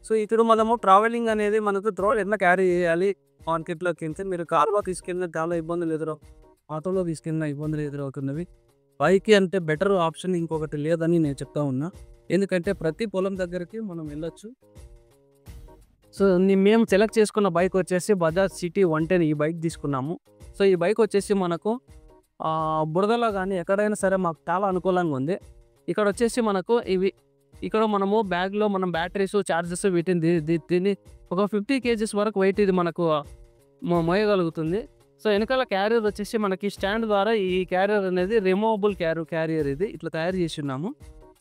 So ఇక్కడ మనము travelling అనేది మనకు ఎట్లా క్యారీ చేయాలి మార్కెట్లోకి వెళ్తే మీరు కార్లో తీసుకెళ్ళిన చాలా ఇబ్బందులు ఆటోలో తీసుకెళ్ళిన ఇబ్బందులు ఎదురవుతున్నవి. బైక్ అంటే బెటర్ ఆప్షన్ ఇంకొకటి లేదని నేను చెప్తా ఉన్నా. ఎందుకంటే ప్రతి పొలం దగ్గరికి మనం వెళ్ళొచ్చు. సో మేము సెలెక్ట్ చేసుకున్న బైక్ వచ్చేసి బజాజ్ సిటీ 110 ఈ బైక్ తీసుకున్నాము. సో ఈ బైక్ వచ్చేసి మనకు బురదలో కానీ ఎక్కడైనా సరే మాకు చాలా అనుకూలంగా ఉంది. ఇక్కడ వచ్చేసి మనకు ఇక్కడ మనము బ్యాగ్లో మనం బ్యాటరీస్ చార్జెస్ వీటిని దీన్ని ఒక 50 kgs వరకు వెయిట్ ఇది మనకు మోయగలుగుతుంది. సో వెనకాల క్యారియర్ వచ్చేసి మనకి స్టాండ్ ద్వారా ఈ క్యారియర్ అనేది రిమూవబుల్ క్యారియర్ ఇది ఇట్లా తయారు చేసి ఉన్నాము.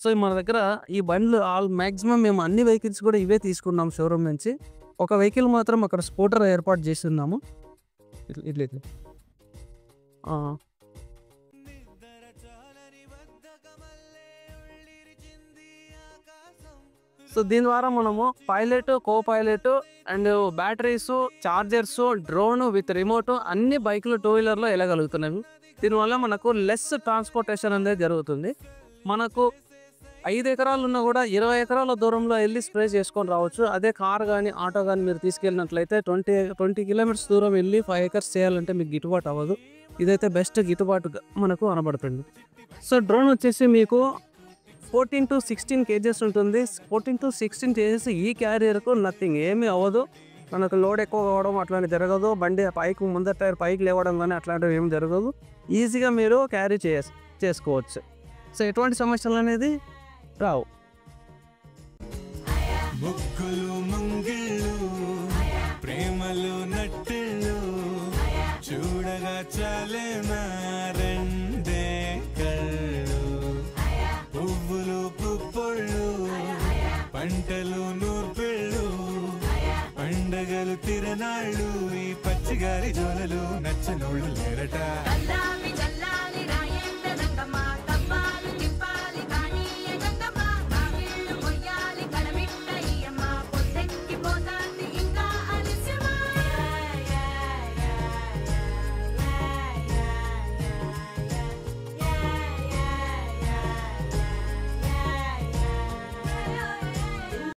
సో మన దగ్గర ఈ బండ్లు మ్యాక్సిమం మేము అన్ని వెహికల్స్ కూడా ఇవే తీసుకున్నాము షోరూమ్ నుంచి. ఒక వెహికల్ మాత్రం అక్కడ స్కూటర్ ఏర్పాటు చేస్తున్నాము. ఇట్లా సో దీని ద్వారా మనము pilot, co pilot and batteries, chargers, drone with remote అన్ని బైక్లు 2 వీలర్లో వెళ్ళగలుగుతున్నాయి. దీనివల్ల మనకు లెస్ ట్రాన్స్పోర్టేషన్ అనేది జరుగుతుంది. మనకు 5 ఎకరాలు ఉన్నా కూడా 20 ఎకరాల దూరంలో వెళ్ళి స్ప్రే చేసుకొని రావచ్చు. అదే కార్ కానీ ఆటో కానీ మీరు తీసుకెళ్ళినట్లయితే 20 kilometers దూరం వెళ్ళి 5 acres చేయాలంటే మీకు గిట్టుబాటు అవ్వదు. ఇదైతే బెస్ట్ గిట్టుబాటుగా మనకు అనబడుతుంది. సో డ్రోన్ వచ్చేసి మీకు 14 to 16 kgs ఉంటుంది. 14 to 16 kgs ఈ క్యారియర్కు నథింగ్ ఏమీ అవ్వదు. మనకు లోడ్ ఎక్కువ కావడం అట్లాంటివి జరగదు. బండి పైకి ముందర టైర్ పైకి లేవడం కానీ అట్లాంటివి ఏమి జరగదు. ఈజీగా మీరు క్యారీ చేసుకోవచ్చు. సో ఎటువంటి సమస్యలు అనేది రావు. ముగ్గులు ముంగిళ్ళు ప్రేమలు నట్టిళ్ళు చూడగా చాలేనా రెండే కళ్ళు పువ్వులు పుప్పొళ్ళు పంటలు నూర్పిళ్ళు పండగలు తిరనాళ్ళు ఈ పచ్చిగారి జోలలు నచ్చనోళ్ళు లేరట.